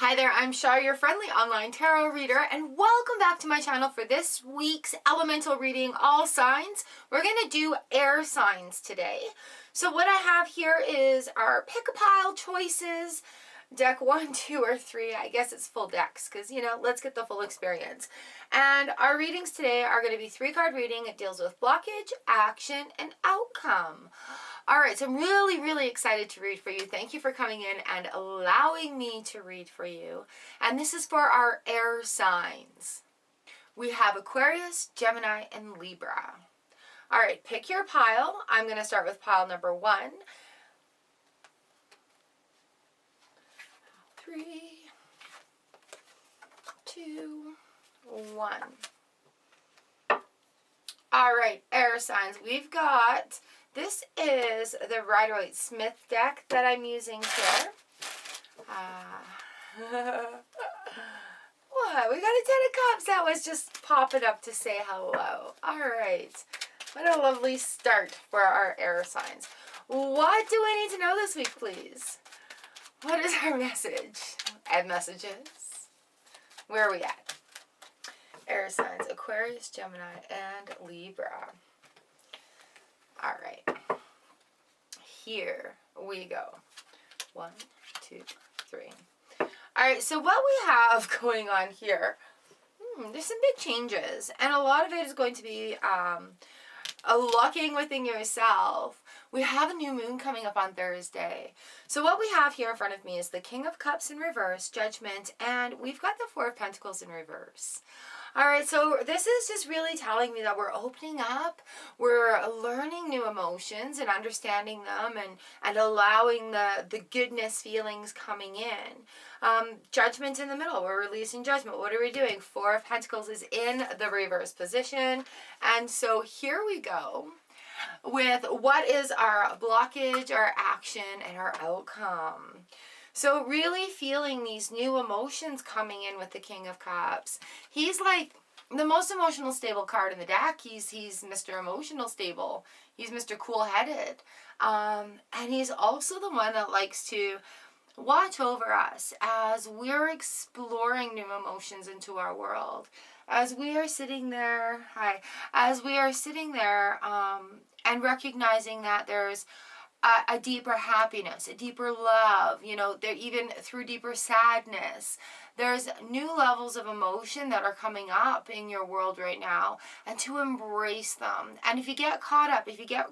Hi there, I'm Shar, your friendly online tarot reader, and welcome back to my channel for this week's elemental reading, all signs. We're going to do air signs today. So what I have here is our pick-a-pile choices, deck 1, 2, or 3. I guess it's full decks because, let's get the full experience. And our readings today are going to be 3-card reading. It deals with blockage, action, and outcome. All right, so I'm really excited to read for you. Thank you for coming in and allowing me to read for you. And this is for our air signs. We have Aquarius, Gemini, and Libra. All right, pick your pile. I'm going to start with pile number 1. 3, 2, 1. All right, air signs. We've got, this is the Rider-Waite-Smith deck that I'm using here. What? We got a 10 of Cups that was just popping up to say hello. All right. What a lovely start for our air signs. What do I need to know this week, please? What is our message? And messages. Where are we at? Air signs, Aquarius, Gemini, and Libra. All right. Here we go. 1, 2, 3. All right, so what we have going on here, there's some big changes, and a lot of it is going to be looking within yourself. We have a new moon coming up on Thursday. So what we have here in front of me is the King of Cups in reverse, Judgment, and we've got the Four of Pentacles in reverse. All right, so this is just really telling me that we're opening up, we're learning new emotions and understanding them and allowing the goodness feelings coming in. Judgment in the middle, we're releasing judgment. What are we doing? Four of Pentacles is in the reverse position. And so here we go with what is our blockage, our action, and our outcome. So really feeling these new emotions coming in with the King of Cups. He's like the most emotional stable card in the deck. He's Mr. Emotional Stable. He's Mr. Cool-Headed. And he's also the one that likes to watch over us as we're exploring new emotions into our world. As we are sitting there, and recognizing that there's a deeper happiness, a deeper love, there even through deeper sadness. There's new levels of emotion that are coming up in your world right now, and to embrace them. And if you get caught up, if you get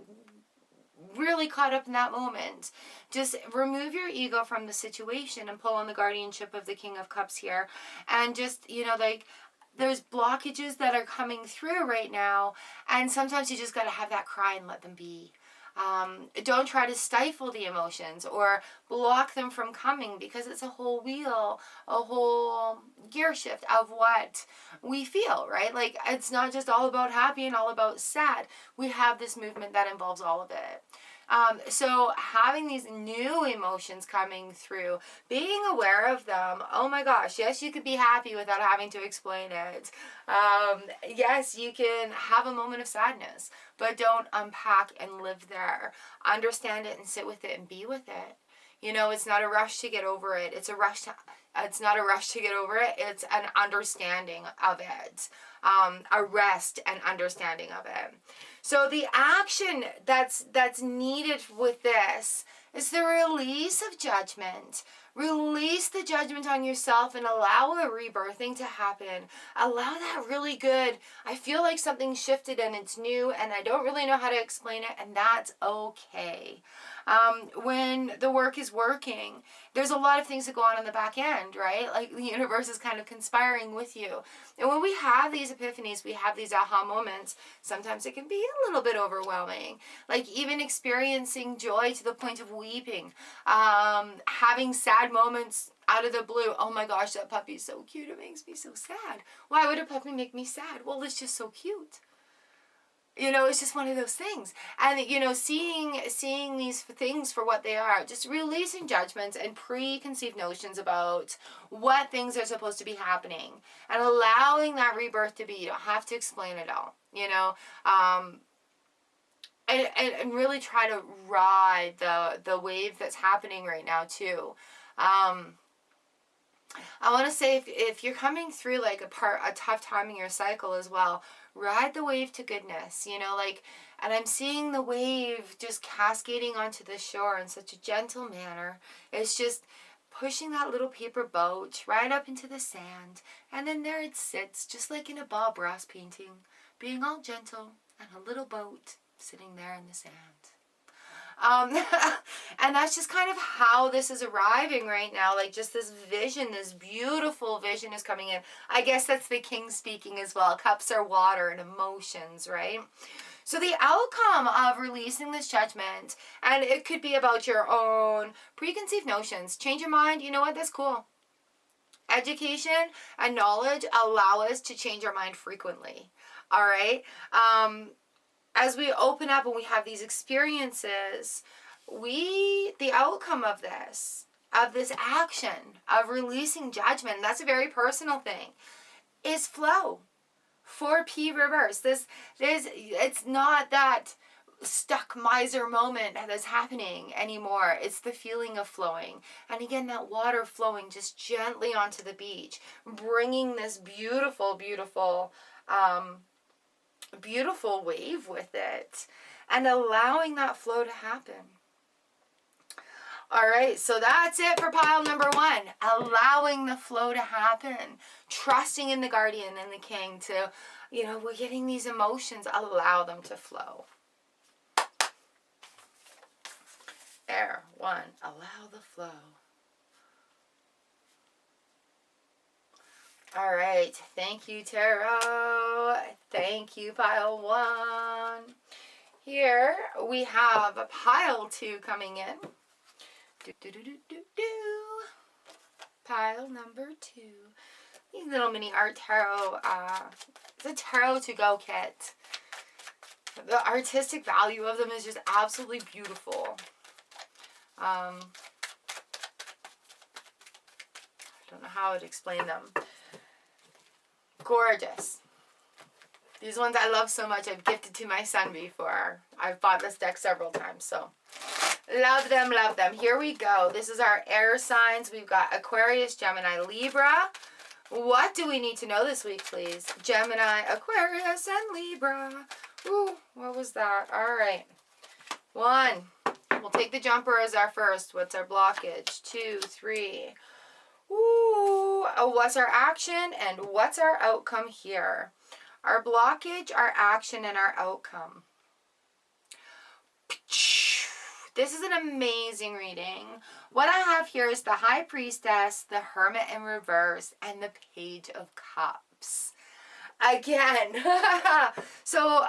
really caught up in that moment, just remove your ego from the situation and pull on the guardianship of the King of Cups here. And just, there's blockages that are coming through right now, and sometimes you just got to have that cry and let them be. Don't try to stifle the emotions or block them from coming, because it's a whole wheel, a whole gear shift of what we feel, right? Like, it's not just all about happy and all about sad. We have this movement that involves all of it. So having these new emotions coming through, being aware of them. Oh my gosh, yes, you could be happy without having to explain it. Yes, you can have a moment of sadness, but don't unpack and live there. Understand it and sit with it and be with it. It's not a rush to get over it. It's not a rush to get over it. It's an understanding of it. A rest and understanding of it. So the action that's needed with this is the release of judgment. Release the judgment on yourself and allow a rebirthing to happen. Allow that really good, I feel like something shifted and it's new and I don't really know how to explain it, and that's okay. When the work is working, there's a lot of things that go on the back end, right? Like the universe is kind of conspiring with you. And when we have these epiphanies, we have these aha moments, sometimes it can be a little bit overwhelming. Like even experiencing joy to the point of weeping, having sad moments out of the blue. Oh my gosh, that puppy's so cute, it makes me so sad. Why would a puppy make me sad? Well, it's just so cute. It's just one of those things. And, seeing these things for what they are, just releasing judgments and preconceived notions about what things are supposed to be happening and allowing that rebirth to be. You don't have to explain it all, and really try to ride the wave that's happening right now too. I want to say if you're coming through like a tough time in your cycle as well, ride the wave to goodness, you know, like, and I'm seeing the wave just cascading onto the shore in such a gentle manner. It's just pushing that little paper boat right up into the sand, and then there it sits, just like in a Bob Ross painting, being all gentle, and a little boat sitting there in the sand. And that's just kind of how this is arriving right now. Like, just this vision, this beautiful vision is coming in. I guess that's the king speaking as well. Cups are water and emotions, right? So the outcome of releasing this judgment, and it could be about your own preconceived notions. Change your mind. You know what? That's cool. Education and knowledge allow us to change our mind frequently. All right? As we open up and we have these experiences, the outcome of this action, of releasing judgment, that's a very personal thing, is flow. 4P reverse. It's not that stuck miser moment that's happening anymore. It's the feeling of flowing. And again, that water flowing just gently onto the beach, bringing this beautiful, beautiful, beautiful wave with it, and allowing that flow to happen. All right, so that's it for pile number 1. Allowing the flow to happen. Trusting in the guardian and the king to, you know, we're getting these emotions, allow them to flow. There, 1, allow the flow. All right, thank you, Tarot. Thank you, pile 1. Here we have a pile 2 coming in. Pile number 2. These little mini art tarot. It's a tarot to go kit. The artistic value of them is just absolutely beautiful. I don't know how I'd explain them. Gorgeous. These ones I love so much. I've gifted to my son before. I've bought this deck several times, so love them, love them. Here we go. This is our air signs. We've got Aquarius, Gemini, Libra. What do we need to know this week, please? Gemini, Aquarius, and Libra. Ooh, what was that? All right. 1. We'll take the jumper as our first. What's our blockage? 2, 3. Ooh, what's our action and what's our outcome here? Our blockage, our action, and our outcome. This is an amazing reading. What I have here is the High Priestess, the Hermit in reverse, and the Page of Cups. Again, so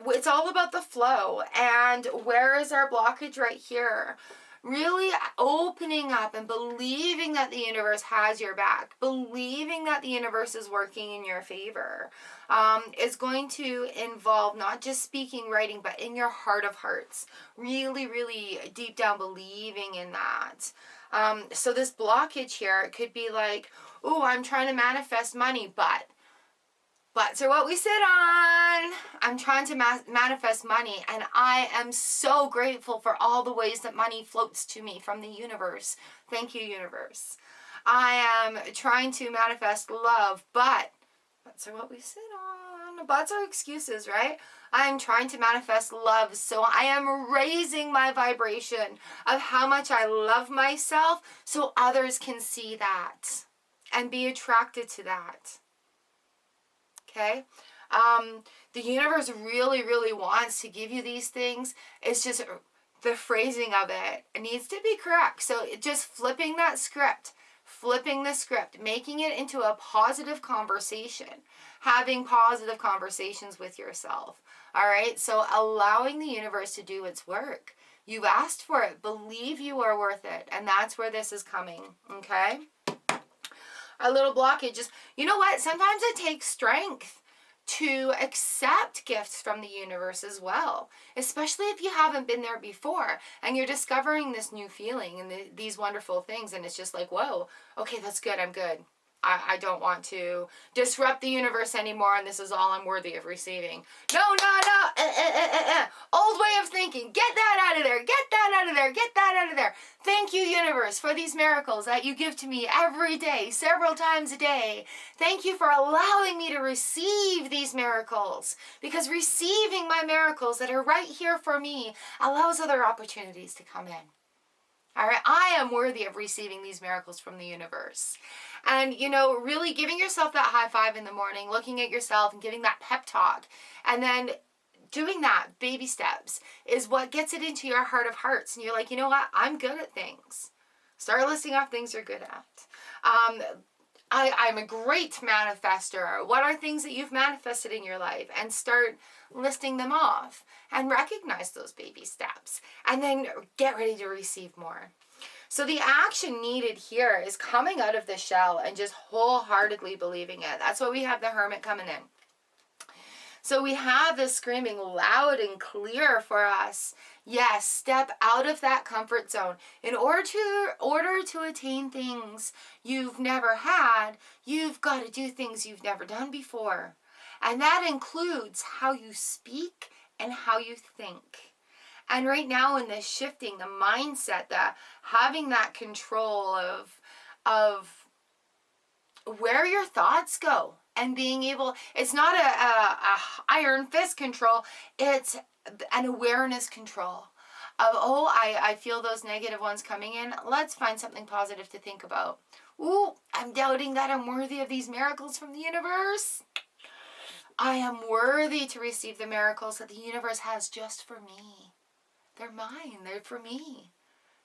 it's all about the flow. And where is our blockage? Right here. Really opening up and believing that the universe has your back, believing that the universe is working in your favor, is going to involve not just speaking, writing, but in your heart of hearts. Really, really deep down believing in that. So this blockage here, it could be like, oh, I'm trying to manifest money, butts are what we sit on. I'm trying to manifest money, and I am so grateful for all the ways that money floats to me from the universe. Thank you, universe. I am trying to manifest love, but butts are what we sit on. Butts are excuses, right? I am trying to manifest love, so I am raising my vibration of how much I love myself so others can see that and be attracted to that. Okay, the universe really, really wants to give you these things. It's just the phrasing of it needs to be correct. So just flipping that script, flipping the script, making it into a positive conversation, having positive conversations with yourself. All right, so allowing the universe to do its work. You've asked for it. Believe you are worth it. And that's where this is coming. Okay. Our little blockage is, you know what? Sometimes it takes strength to accept gifts from the universe as well, especially if you haven't been there before and you're discovering this new feeling and these wonderful things, and it's just like, whoa, okay, that's good, I'm good. I don't want to disrupt the universe anymore, and this is all I'm worthy of receiving. No. Old way of thinking. Get that out of there. Get that out of there. Get that out of there. Thank you, universe, for these miracles that you give to me every day, several times a day. Thank you for allowing me to receive these miracles, because receiving my miracles that are right here for me allows other opportunities to come in. All right, I am worthy of receiving these miracles from the universe. And, you know, really giving yourself that high five in the morning, looking at yourself and giving that pep talk, and then doing that, baby steps, is what gets it into your heart of hearts. And you're like, you know what? I'm good at things. Start listing off things you're good at. I'm a great manifester. What are things that you've manifested in your life? And start listing them off and recognize those baby steps. And then get ready to receive more. So the action needed here is coming out of the shell and just wholeheartedly believing it. That's why we have the Hermit coming in. So we have this screaming loud and clear for us. Yes, step out of that comfort zone. In order to attain things you've never had, you've got to do things you've never done before. And that includes how you speak and how you think. And right now in this shifting, the mindset, that having that control of where your thoughts go. And being able, it's not a iron fist control, it's an awareness control of, oh, I feel those negative ones coming in. Let's find something positive to think about. Ooh, I'm doubting that I'm worthy of these miracles from the universe. I am worthy to receive the miracles that the universe has just for me. They're mine. They're for me.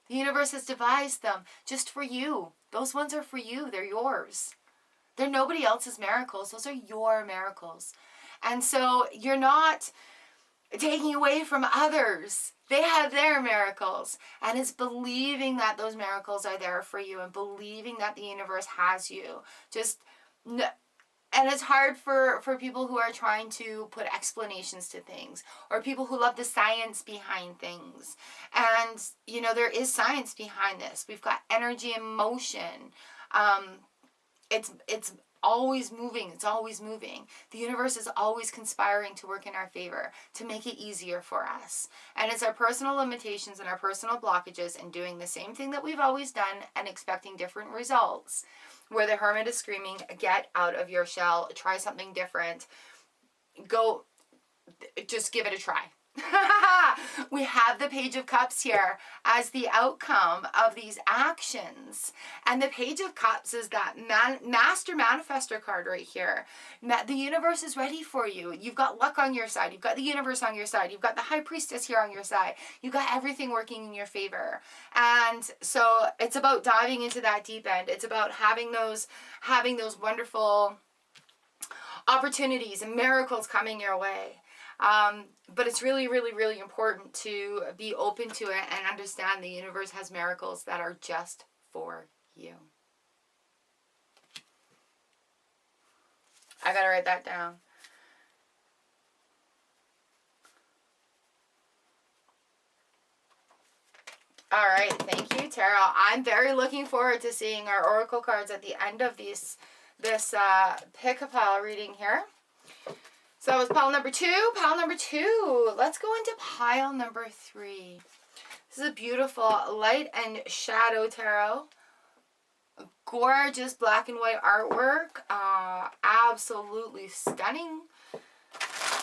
The universe has devised them just for you. Those ones are for you. They're yours. They're nobody else's miracles. Those are your miracles. And so you're not taking away from others. They have their miracles. And it's believing that those miracles are there for you and believing that the universe has you. And it's hard for people who are trying to put explanations to things, or people who love the science behind things. And, you know, there is science behind this. We've got energy and motion. It's always moving. It's always moving. The universe is always conspiring to work in our favor, to make it easier for us. And it's our personal limitations and our personal blockages and doing the same thing that we've always done and expecting different results, where the Hermit is screaming, get out of your shell, try something different, go, just give it a try. We have the Page of Cups here as the outcome of these actions. And the Page of Cups is that Master Manifestor card right here. The universe is ready for you. You've got luck on your side. You've got the universe on your side. You've got the High Priestess here on your side. You've got everything working in your favor. And so it's about diving into that deep end. It's about having those wonderful opportunities and miracles coming your way. But it's really, really, really important to be open to it and understand the universe has miracles that are just for you. I gotta write that down. All right, thank you, Tarot. I'm very looking forward to seeing our oracle cards at the end of this pick-a-pile reading here. So that was pile number 2. Pile number 2. Let's go into pile number 3. This is a beautiful light and shadow tarot. Gorgeous black and white artwork. Absolutely stunning.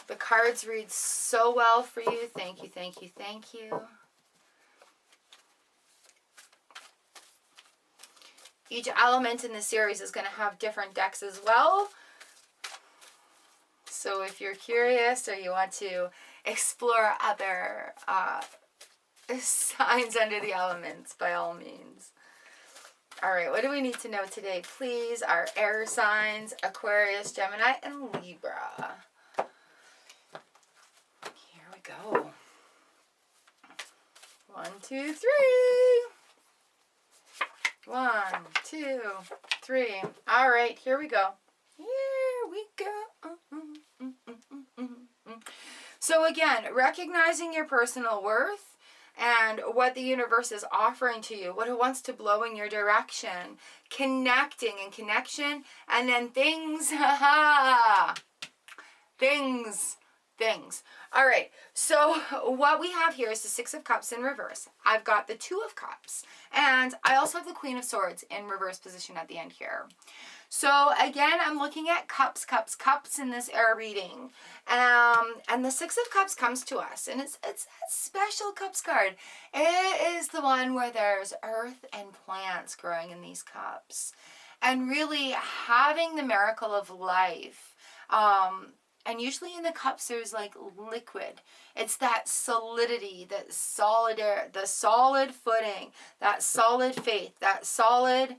The cards read so well for you. Thank you, thank you, thank you. Each element in the series is going to have different decks as well. So if you're curious or you want to explore other signs under the elements, by all means. All right, what do we need to know today? Please, our air signs, Aquarius, Gemini, and Libra. Here we go. 1, 2, 3. 1, 2, 3. All right, here we go. Here we go. So again, recognizing your personal worth and what the universe is offering to you, what it wants to blow in your direction, connecting and connection, and then things, things. All right, so what we have here is the Six of Cups in reverse. I've got the Two of Cups, and I also have the Queen of Swords in reverse position at the end here. So again, I'm looking at cups in this air reading. And the Six of Cups comes to us, and it's a special cups card. It is the one where there's earth and plants growing in these cups. And really having the miracle of life. And usually in the cups there's like liquid. It's that solidity, that solid air, the solid footing, that solid faith, that solid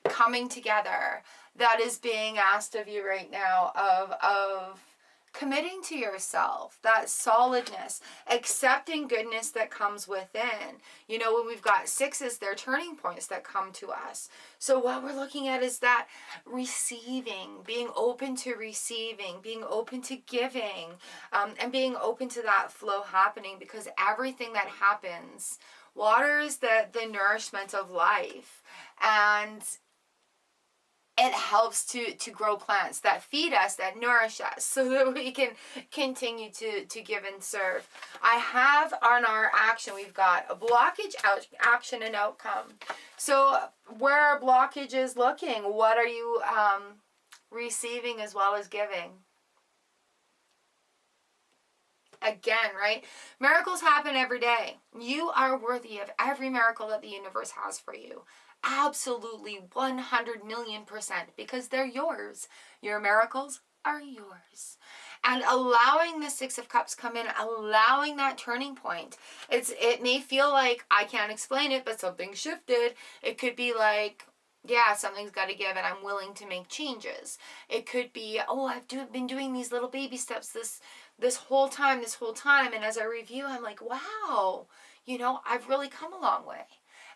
coming together that is being asked of you right now, of committing to yourself, that solidness, accepting goodness that comes within. You know, when we've got sixes, they're turning points that come to us. So what we're looking at is that receiving, being open to receiving, being open to giving, and being open to that flow happening, because everything that happens, water is the nourishment of life, and it helps to grow plants that feed us, that nourish us, so that we can continue to give and serve. I have on our action, we've got a blockage, action, and outcome. So where are blockages looking? What are you receiving as well as giving? Again, right? Miracles happen every day. You are worthy of every miracle that the universe has for you. Absolutely 100 million %, because they're yours. Your miracles are yours. And allowing the Six of Cups come in, allowing that turning point. It may feel like I can't explain it, but something shifted. It could be like, yeah, something's got to give and I'm willing to make changes. It could be, oh, I've been doing these little baby steps this whole time. And as I review, I'm like, wow, you know, I've really come a long way.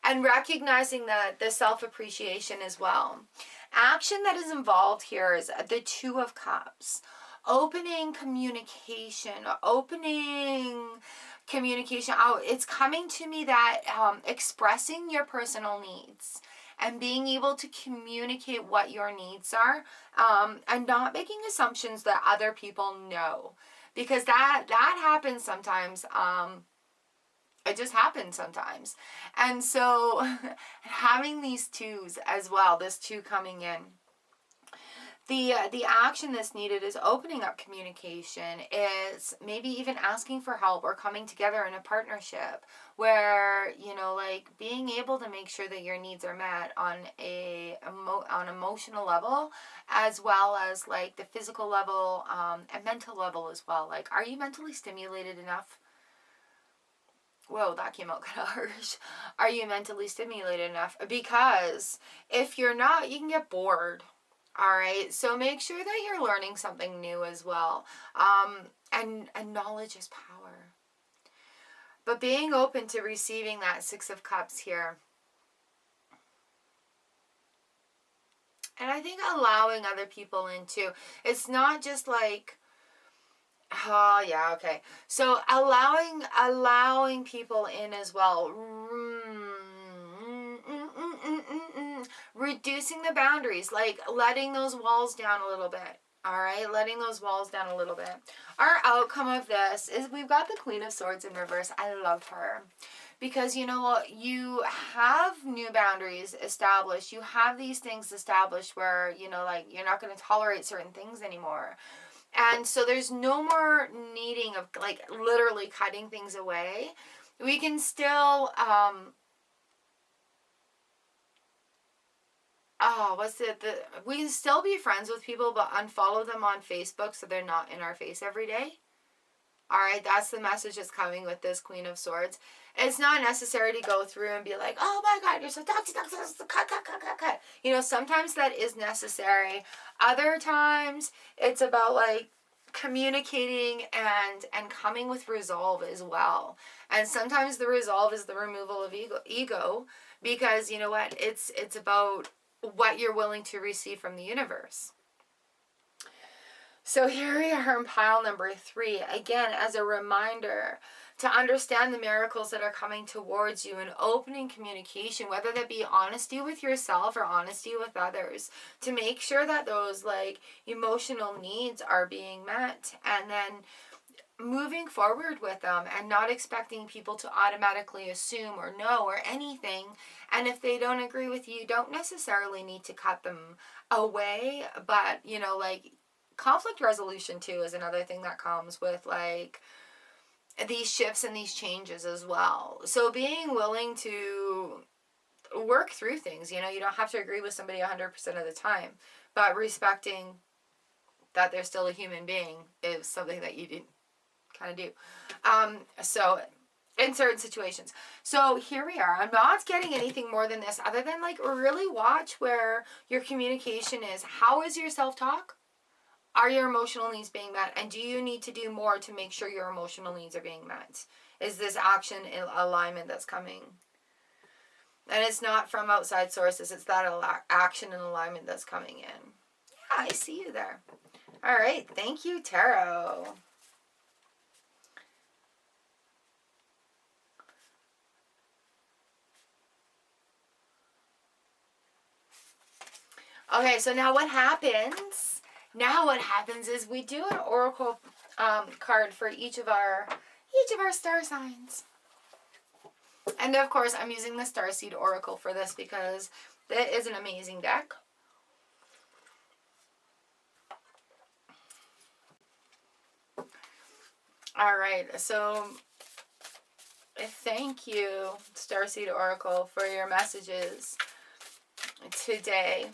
And recognizing the self-appreciation as well. Action that is involved here is the Two of Cups. Opening communication out. It's coming to me that expressing your personal needs and being able to communicate what your needs are, and not making assumptions that other people know. Because that happens sometimes. It just happens sometimes. And so having these twos as well, this two coming in. The action that's needed is opening up communication. It's maybe even asking for help or coming together in a partnership where, you know, like being able to make sure that your needs are met on on emotional level, as well as like the physical level, and mental level as well. Like, are you mentally stimulated enough? Whoa, that came out kind of harsh. Are you mentally stimulated enough? Because if you're not, you can get bored. All right. So make sure that you're learning something new as well. And knowledge is power. But being open to receiving that Six of Cups here. And I think allowing other people in too. It's not just like, oh, yeah, okay. So allowing people in as well. Reducing the boundaries, like letting those walls down a little bit. All right, letting those walls down a little bit. Our outcome of this is we've got the Queen of Swords in reverse. I love her. Because, you know what, you have new boundaries established. You have these things established where, you know, like you're not going to tolerate certain things anymore. And so there's no more needing of like literally cutting things away. We can still, we can still be friends with people, but unfollow them on Facebook so they're not in our face every day. All right, that's the message that's coming with this Queen of Swords. It's not necessary to go through and be like, oh my God, you're so toxic, cut. You know, sometimes that is necessary. Other times, it's about like communicating and coming with resolve as well. And sometimes the resolve is the removal of ego, because you know what, it's about what you're willing to receive from the universe. So here we are in pile number 3. Again, as a reminder, to understand the miracles that are coming towards you, and opening communication, whether that be honesty with yourself or honesty with others, to make sure that those like emotional needs are being met, and then moving forward with them and not expecting people to automatically assume or know or anything. And if they don't agree with you, don't necessarily need to cut them away, but you know, like conflict resolution too is another thing that comes with like these shifts and these changes as well. So being willing to work through things, you know, you don't have to agree with somebody 100% of the time, but respecting that they're still a human being is something that you didn't kind of do. So in certain situations. So here we are. I'm not getting anything more than this other than like really watch where your communication is. How is your self-talk? Are your emotional needs being met? And do you need to do more to make sure your emotional needs are being met? Is this action in alignment that's coming? And it's not from outside sources. It's that action and alignment that's coming in. Yeah, I see you there. All right. Thank you, Tarot. Okay, so now what happens? Now what happens is we do an oracle card for each of our star signs. And of course, I'm using the Starseed Oracle for this because it is an amazing deck. All right, so thank you, Starseed Oracle, for your messages today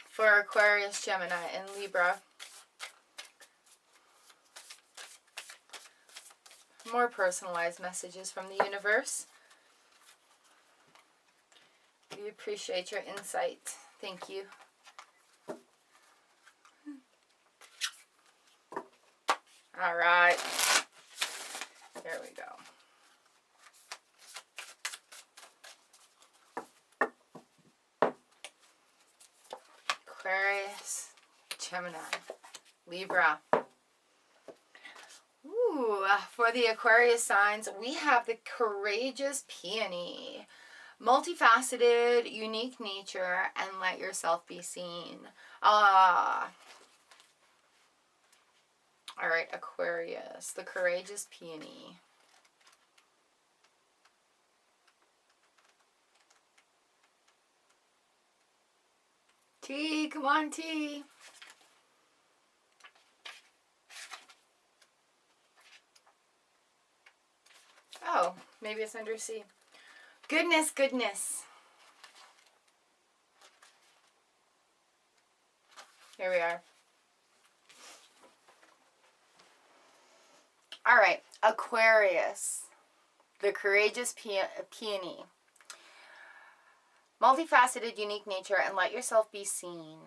for Aquarius, Gemini, and Libra. More personalized messages from the universe. We appreciate your insight. Thank you. All right. There we go. Aquarius, Gemini, Libra. Ooh, for the Aquarius signs, we have the Courageous Peony. Multifaceted, unique nature, and let yourself be seen. All right, Aquarius, the Courageous Peony. T, come on, T. Oh, maybe it's under C. Goodness, goodness. Here we are. All right, Aquarius, the Courageous Peony. Multifaceted, unique nature, and let yourself be seen.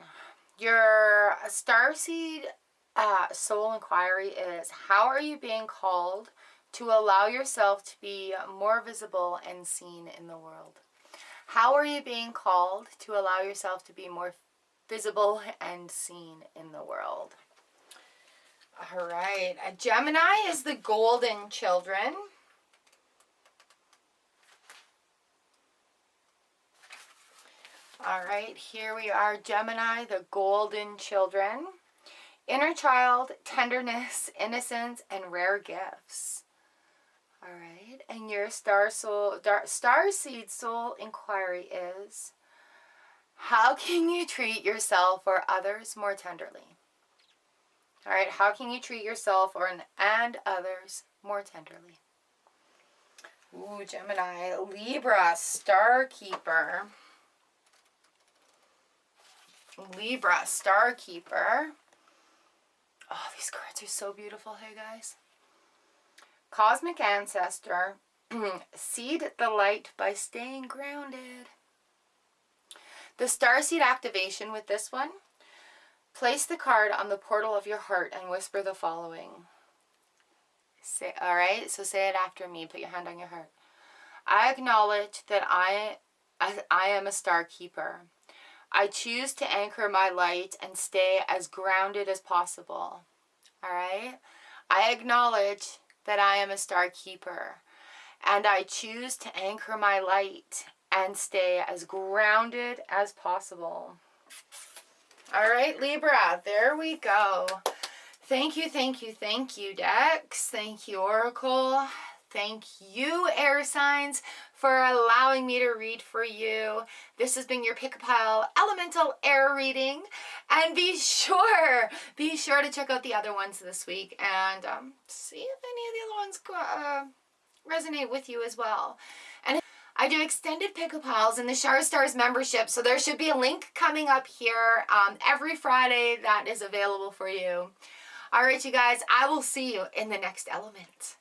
Your starseed soul inquiry is, how are you being called to allow yourself to be more visible and seen in the world? How are you being called to allow yourself to be more visible and seen in the world? All right. A Gemini is the golden children. All right, here we are, Gemini, the golden children. Inner child, tenderness, innocence, and rare gifts. All right, and your starseed soul inquiry is, how can you treat yourself or others more tenderly? All right, how can you treat yourself and others more tenderly? Ooh, Gemini, Libra, Star Keeper. Libra, Star Keeper. Oh, these cards are so beautiful, hey guys. Cosmic Ancestor. Seed the light by staying grounded. The Starseed activation with this one. Place the card on the portal of your heart and whisper the following. All right, so say it after me. Put your hand on your heart. I acknowledge that I am a star keeper. I choose to anchor my light and stay as grounded as possible. All right? I acknowledge that I am a star keeper, and I choose to anchor my light and stay as grounded as possible. All right, Libra, there we go. Thank you, thank you, thank you, Dex. Thank you, Oracle. Thank you, air signs, for allowing me to read for you. This has been your Pick a Pile Elemental Air reading. And be sure to check out the other ones this week and see if any of the other ones resonate with you as well. And I do extended Pick a Piles in the Char Stars membership, so there should be a link coming up here every Friday that is available for you. All right, you guys, I will see you in the next element.